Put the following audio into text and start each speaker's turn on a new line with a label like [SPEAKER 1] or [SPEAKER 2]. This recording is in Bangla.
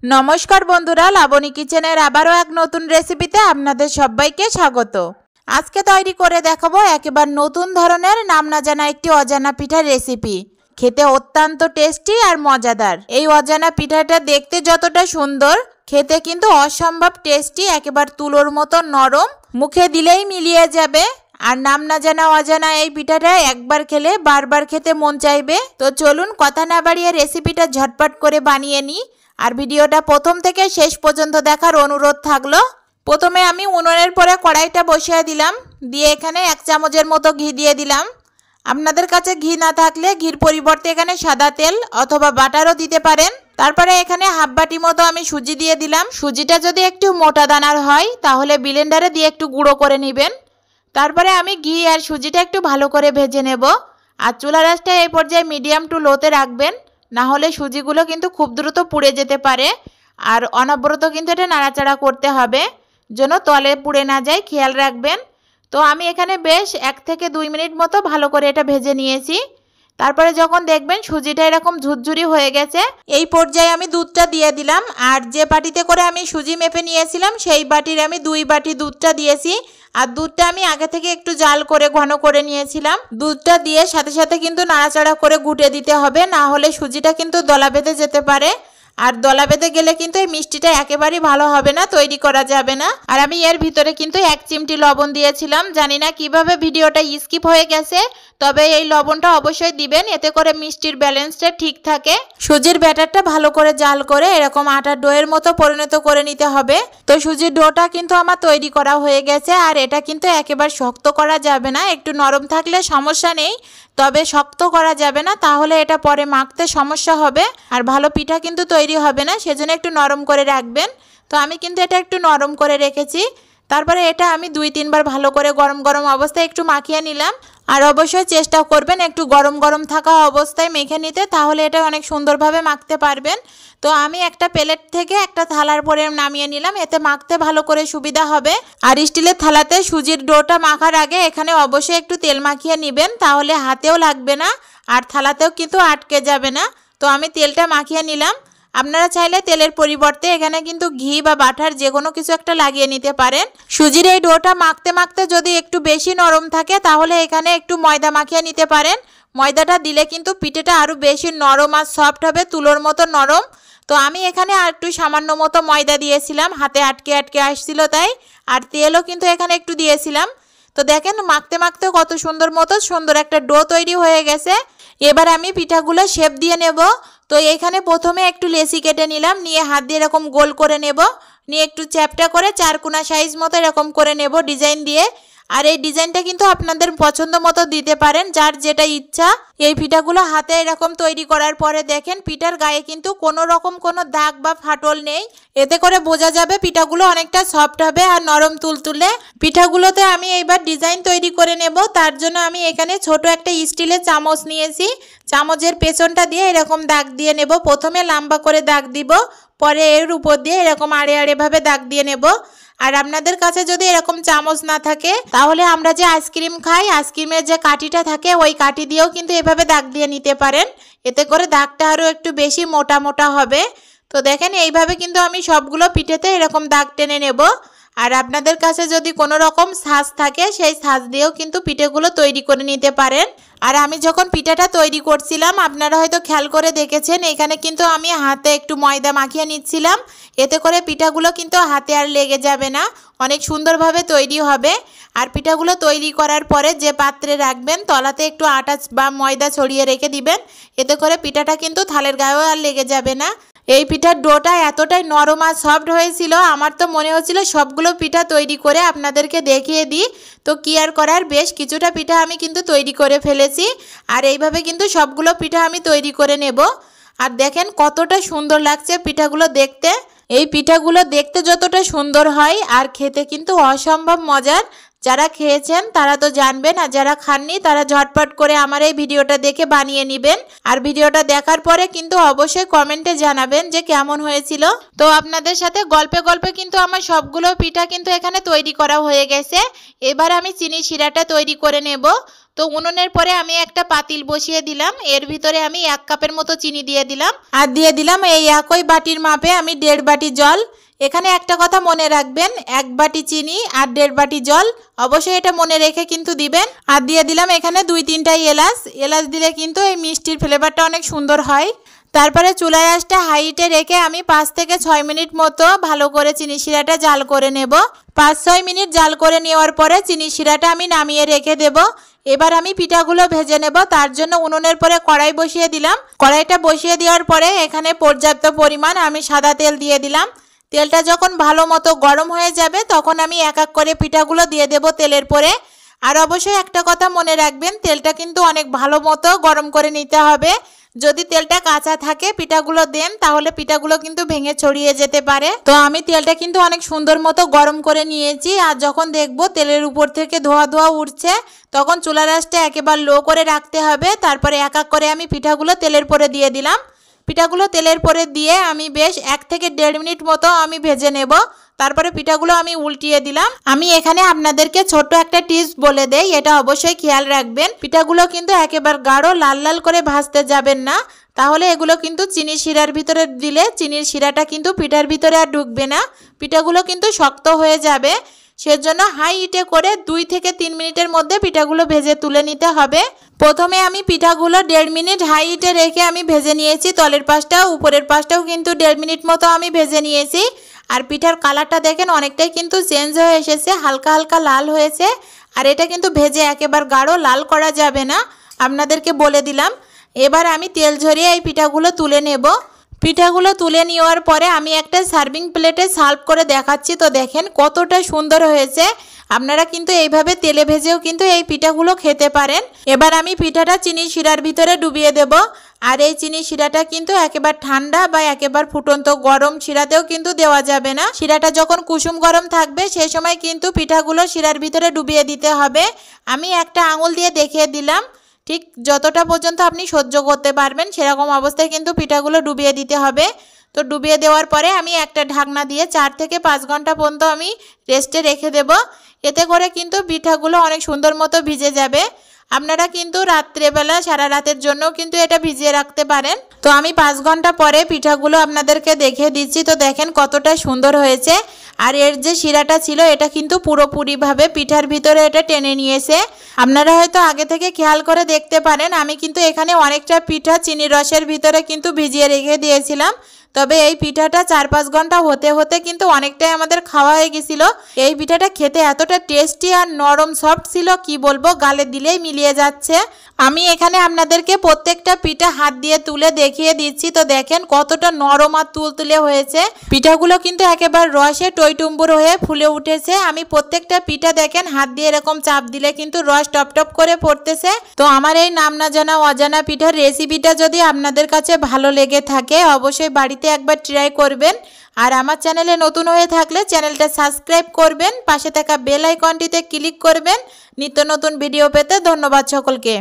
[SPEAKER 1] নমস্কার বন্ধুরা, লাবণী কিচেনের আবারও এক নতুন রেসিপিতে আপনাদের সবাইকে স্বাগত। আজকে তৈরি করে দেখাবো একেবারে নতুন ধরনের নাম না জানা একটি অজানা পিঠার রেসিপি। খেতে অত্যন্ত টেস্টি আর মজাদার। এই অজানা পিঠাটা দেখতে যতটা সুন্দর, খেতে কিন্তু অসম্ভব টেস্টি, একেবারে তুলোর মতো নরম, মুখে দিলেই মিলিয়ে যাবে। আর নাম না জানা অজানা এই পিঠাটা একবার খেলে বারবার খেতে মন চাইবে। তো চলুন কথা না বাড়িয়ে রেসিপিটা ঝটপট করে বানিয়ে নিই। আর ভিডিওটা প্রথম থেকে শেষ পর্যন্ত দেখার অনুরোধ থাকলো। প্রথমে আমি উনুনের পরে কড়াইটা বসিয়ে দিলাম, দিয়ে এখানে 1 চামচের মতো ঘি দিয়ে দিলাম। আপনাদের কাছে ঘি না থাকলে ঘির পরিবর্তে এখানে সাদা তেল অথবা বাটারও দিতে পারেন। তারপরে এখানে হাফ বাটি মতো আমি সুজি দিয়ে দিলাম। সুজিটা যদি একটু মোটা দানার হয় তাহলে ব্লেন্ডারে দিয়ে একটু গুঁড়ো করে নেবেন। তারপরে আমি ঘি আর সুজিটা একটু ভালো করে ভেজে নেব। আর চুলার আঁচটা এই পর্যায়ে মিডিয়াম টু লোতে রাখবেন, না হলে সুজিগুলো কিন্তু খুব দ্রুত পুড়ে যেতে পারে। আর অনবরত কিন্তু এটা নাড়াচাড়া করতে হবে, যেন তলে পুড়ে না যায়, খেয়াল রাখবেন। তো আমি এখানে বেশ 1 থেকে 2 মিনিট মতো ভালো করে এটা ভেজে নিয়েছি। তারপরে যখন দেখবেন সুজিটা এরকম ঝুরঝুরি হয়ে গেছে, এই পর্যায়ে আমি দুধটা দিয়ে দিলাম। আর যে বাটিতে করে আমি সুজি মেপে নিয়েছিলাম সেই বাটির আমি 2 বাটি দুধটা দিয়েছি। আর দুধটা আমি আগে থেকে একটু জাল করে ঘন করে নিয়েছিলাম। দুধটা দিয়ে সাথে সাথে কিন্তু নাড়াচাড়া করে ঘুটে দিতে হবে, না হলে সুজিটা কিন্তু দলা বেঁধে যেতে পারে। আর দলা বেঁধে গেলে কিন্তু এই মিষ্টিটা একেবারেই ভালো হবে না, তৈরি করা যাবে না। আর আমি এর ভিতরে কিন্তু 1 চিমটি লবণ দিয়েছিলাম। জানি না কিভাবে ভিডিওটা স্কিপ হয়ে গেছে, তবে এই লবণটা অবশ্যই দিবেন, এতে করে মিষ্টির ব্যালেন্সটা ঠিক থাকে। সুজির ব্যাটারটা ভালো করে জাল করে এরকম আটার ডোয়ের মতো পরিণত করে নিতে হবে। তো সুজির ডোটা কিন্তু আমার তৈরি করা হয়ে গেছে। আর এটা কিন্তু একেবারে শক্ত করা যাবে না, একটু নরম থাকলে সমস্যা নেই, তবে শক্ত করা যাবে না, তাহলে এটা পরে মাখতে সমস্যা হবে আর ভালো পিঠা কিন্তু তৈরি হবে না। সেজন্য একটু নরম করে রাখবেন। তো আমি কিন্তু এটা একটু নরম করে রেখেছি। তারপরে এটা আমি 2-3 বার ভালো করে গরম গরম অবস্থায় একটু মাখিয়ে নিলাম। আর অবশ্যই চেষ্টা করবেন একটু গরম গরম থাকা অবস্থায় মেখে নিতে, তাহলে এটা অনেক সুন্দরভাবে মাখতে পারবেন। তো আমি একটা প্লেট থেকে একটা থালার পরে নামিয়ে নিলাম, এতে মাখতে ভালো করে সুবিধা হবে। আর স্টিলের থালাতে সুজির ডোটা মাখার আগে এখানে অবশ্যই একটু তেল মাখিয়ে নেবেন, তাহলে হাতেও লাগবে না আর থালাতেও কিন্তু আটকে যাবে না। তো আমি তেলটা মাখিয়ে নিলাম। আপনারা চাইলে তেলের পরিবর্তে এখানে কিন্তু ঘি বা বাটার যে কোনো কিছু একটা লাগিয়ে নিতে পারেন। সুজির এই ডোটা মাখতে মাখতে যদি একটু বেশি নরম থাকে তাহলে এখানে একটু ময়দা মাখিয়ে নিতে পারেন। ময়দাটা দিলে কিন্তু পিঠেটা আরও বেশি নরম আর সফট হবে, তুলোর মতো নরম। তো আমি এখানে আর একটু সামান্য মতো ময়দা দিয়েছিলাম, হাতে আটকে আটকে আসছিল তাই। আর তেলও কিন্তু এখানে একটু দিয়েছিলাম। তো দেখেন মাখতে মাখতে কত সুন্দর একটা ডো তৈরি হয়ে গেছে। এবার আমি পিঠাগুলো শেপ দিয়ে নেব। তো এখানে প্রথমে একটু লেচি কেটে নিলাম, নিয়ে হাত দিয়ে এরকম গোল করে নেব, নিয়ে একটু চ্যাপটা করে 4 কোনা সাইজ মতো এরকম করে নেব ডিজাইন দিয়ে। আর এই ডিজাইনটা কিন্তু আপনাদের পছন্দ মতো দিতে পারেন, যার যেটা ইচ্ছা। এই পিঠাগুলো হাতে এরকম তৈরি করার পরে দেখেন পিঠার গায়ে কিন্তু কোনো রকম কোনো দাগ বা ফাটল নেই, এতে করে বোঝা যাবে পিঠাগুলো অনেকটা সফট হবে আর নরম তুলতুলে। পিঠাগুলোতে আমি এইবার ডিজাইন তৈরি করে নেব। তার জন্য আমি এখানে ছোট একটা স্টিলের চামচ নিয়েছি, চামচের পেছনটা দিয়ে এরকম দাগ দিয়ে নেব। প্রথমে লম্বা করে দাগ দিব, পরে এর উপর দিয়ে এরকম আড়ে আড়ে ভাবে দাগ দিয়ে নেব। আর আপনাদের কাছে যদি এরকম চামচ না থাকে তাহলে আমরা যে আইসক্রিম খাই, আইসক্রিমের যে কাঠিটা থাকে ওই কাঠি দিয়েও কিন্তু এভাবে দাগ দিয়ে নিতে পারেন, এতে করে দাগটা আরও একটু বেশি মোটা মোটা হবে। তো দেখেন এইভাবে কিন্তু আমি সবগুলো পিঠেতে এরকম দাগ টেনে নেব। আর আপনাদের কাছে যদি কোনো রকম ছাঁচ থাকে সেই ছাঁচ দিয়েও কিন্তু পিঠেগুলো তৈরি করে নিতে পারেন। আর আমি যখন পিঠাটা তৈরি করছিলাম আপনারা হয়তো খেয়াল করে দেখেছেন, এখানে কিন্তু আমি হাতে একটু ময়দা মাখিয়ে নিচ্ছিলাম, এতে করে পিঠাগুলো কিন্তু হাতে আর লেগে যাবে না, অনেক সুন্দরভাবে তৈরি হবে। আর পিঠাগুলো তৈরি করার পরে যে পাত্রে রাখবেন তলাতে একটু আটা বা ময়দা ছড়িয়ে রেখে দিবেন, এতে করে পিঠাটা কিন্তু থালের গায়েও আর লেগে যাবে না। এই পিঠার ডোটা এতটাই নরম আর সফট হয়েছিল, আমার তো মনে হচ্ছিল সবগুলো পিঠা তৈরি করে আপনাদেরকে দেখিয়ে দিই। তো কি আর করার, বেশ কিছুটা পিঠা আমি কিন্তু তৈরি করে ফেলেছি। আর এইভাবে কিন্তু সবগুলো পিঠা আমি তৈরি করে নেব। আর দেখেন কতটা সুন্দর লাগছে পিঠাগুলো দেখতে। এই পিঠাগুলো দেখতে যতটা সুন্দর হয় আর খেতে কিন্তু অসম্ভব মজার, যারা খেয়েছেন তারা তো জানবেন, আর যারা খাননি তারা ঝটপট করে আমার এই ভিডিওটা দেখে বানিয়ে নেবেন। আর ভিডিওটা দেখার পরে কিন্তু অবশ্যই কমেন্টে জানাবেন যে কেমন হয়েছিল। তো আপনাদের সাথে গল্পে গল্পে কিন্তু আমার সবগুলো পিঠা কিন্তু এখানে তৈরি করা হয়ে গেছে। এবার আমি চিনি শিরাটা তৈরি করে নেব। তো উনুনের পরে আমি একটা পাতিল বসিয়ে দিলাম, এর ভিতরে আমি 1 কাপের মতো চিনি দিয়ে দিলাম, আর দিয়ে দিলাম এই একই বাটির মাপে আমি 1.5 বাটি জল। এখানে একটা কথা মনে রাখবেন, 1 বাটি চিনি আর 1.5 বাটি জল, অবশ্যই এটা মনে রেখে কিন্তু দিবেন। আর দিয়ে দিলাম এখানে 2-3টা এলাচ দিলে কিন্তু এই মিষ্টির ফ্লেভারটা অনেক সুন্দর হয়। তারপরে চুলার আঁচটা হাইটে রেখে আমি 5 থেকে 6 মিনিট মতো ভালো করে চিনি শিরাটা জাল করে নেব। 5-6 মিনিট জাল করে নেওয়ার পরে চিনি শিরাটা আমি নামিয়ে রেখে দেব। এবার আমি পিঠাগুলো ভেজে নেব। তার জন্য উনুনের পরে কড়াই বসিয়ে দিলাম। কড়াইটা বসিয়ে দেওয়ার পরে এখানে পর্যাপ্ত পরিমাণ আমি সাদা তেল দিয়ে দিলাম। তেলটা যখন ভালো মতো গরম হয়ে যাবে তখন আমি এক এক করে পিঠাগুলো দিয়ে দেব তেলের পরে। আর অবশ্যই একটা কথা মনে রাখবেন, তেলটা কিন্তু অনেক ভালো মতো গরম করে নিতে হবে। যদি তেলটা কাঁচা থাকে পিঠাগুলো দেন তাহলে পিঠাগুলো কিন্তু ভেঙে ছড়িয়ে যেতে পারে। তো আমি তেলটা কিন্তু অনেক সুন্দর মতো গরম করে নিয়েছি। আর যখন দেখবো তেলের উপর থেকে ধোয়া ধোয়া উঠছে তখন চুলার আঁচটা একেবারে লো করে রাখতে হবে। তারপরে এক এক করে আমি পিঠাগুলো তেলের পরে দিয়ে দিলাম। পিঠাগুলো তেলের পরে দিয়ে আমি বেশ 1 থেকে 1.5 মিনিট মতো আমি ভেজে নেব। তারপরে পিঠাগুলো আমি উল্টিয়ে দিলাম। আমি এখানে আপনাদেরকে ছোট্ট একটা টিপস বলে দেই, এটা অবশ্যই খেয়াল রাখবেন। পিঠাগুলো কিন্তু একেবারে গাঢ় লাল লাল করে ভাজতে যাবেন না, তাহলে এগুলো কিন্তু চিনি শিরার ভিতরে দিলে চিনির শিরাটা কিন্তু পিঠার ভিতরে আর ঢুকবে না, পিঠাগুলো কিন্তু শক্ত হয়ে যাবে। সেজন্য হাই হিটে করে 2 থেকে 3 মিনিটের মধ্যে পিঠাগুলো ভেজে তুলে নিতে হবে। প্রথমে আমি পিঠাগুলো 1.5 মিনিট হাই হিটে রেখে আমি ভেজে নিয়েছি। তলের পাশটাও উপরের পাশটাও কিন্তু 1.5 মিনিট মতো আমি ভেজে নিয়েছি। আর পিঠার কালারটা দেখেন অনেকটাই কিন্তু চেঞ্জ হয়ে এসেছে, হালকা হালকা লাল হয়েছে। আর এটা কিন্তু ভেজে একেবারে গাঢ় লাল করা যাবে না, আপনাদেরকে বলে দিলাম। এবার আমি তেল ঝরিয়ে এই পিঠাগুলো তুলে নেব। পিঠাগুলো তুলে নেওয়ার পরে আমি একটা সার্ভিং প্লেটে সার্ভ করে দেখাচ্ছি। তো দেখেন কতটা সুন্দর হয়েছে। আপনারা কিন্তু এইভাবে তেলে ভেজেও কিন্তু এই পিঠাগুলো খেতে পারেন। এবার আমি পিঠাটা চিনি শিরার ভিতরে ডুবিয়ে দেব। আর এই চিনি শিরাটা কিন্তু একেবারে ঠান্ডা বা একেবারে ফুটন্ত গরম শিরাতেও কিন্তু দেওয়া যাবে না। শিরাটা যখন কুসুম গরম থাকবে সেই সময় কিন্তু পিঠাগুলো শিরার ভিতরে ডুবিয়ে দিতে হবে। আমি একটা আঙুল দিয়ে দেখিয়ে দিলাম, ঠিক যতটা পর্যন্ত আপনি সহ্য করতে পারবেন সেরকম অবস্থায় কিন্তু পিঠাগুলো ডুবিয়ে দিতে হবে। তো ডুবিয়ে দেওয়ার পরে আমি একটা ঢাকনা দিয়ে 4 থেকে 5 ঘন্টা পর্যন্ত আমি রেস্টে রেখে দেব। এতে করে কিন্তু পিঠাগুলো অনেক সুন্দর মতো ভিজে যাবে। আপনারা কিন্তু রাত্রেবেলা সারা রাতের জন্য কিন্তু এটা ভিজিয়ে রাখতে পারেন। তো আমি 5 ঘন্টা পরে পিঠাগুলো আপনাদেরকে দেখিয়ে দিচ্ছি। তো দেখেন কতটা সুন্দর হয়েছে। আর এর যে শিরাটা ছিল এটা কিন্তু পুরোপুরিভাবে পিঠার ভিতরে এটা টেনে নিয়েছে। আপনারা হয়তো আগে থেকে খেয়াল করে দেখতে পারেন, আমি কিন্তু এখানে অনেকটা পিঠা চিনি রসের ভিতরে কিন্তু ভিজিয়ে রেখে দিয়েছিলাম। তবে এই পিঠাটা 4-5 ঘন্টা হতে হতে কিন্তু অনেকটাই আমাদের খাওয়া হয়ে গেছিলো। এই পিঠাটা খেতে এতটা টেস্টি আর নরম সফট ছিল কি বলবো, গালে দিলেই মিলিয়ে যাচ্ছে। আমি এখানে আপনাদেরকে প্রত্যেকটা পিঠা হাত দিয়ে তুলে দেখিয়ে দিচ্ছি। তো দেখেন কতটা নরম আর তুলতুলে হয়েছে। পিঠাগুলো কিন্তু একেবারে রসে টইটুম্বুর হয়ে ফুলে উঠেছে। আমি প্রত্যেকটা পিঠা দেখেন হাত দিয়ে এরকম চাপ দিলে কিন্তু রস টপ টপ করে পড়তেছে। তো আমার এই নাম না জানা অজানা পিঠার রেসিপিটা যদি আপনাদের কাছে ভালো লেগে থাকে অবশ্যই বাড়িতে একবার ট্রাই করবেন। আর আমার চ্যানেলে নতুন হয়ে থাকলে চ্যানেলটা সাবস্ক্রাইব করবেন, পাশে থাকা বেল আইকনটিতে ক্লিক করবেন নিত্য নতুন ভিডিও পেতে। ধন্যবাদ সকলকে।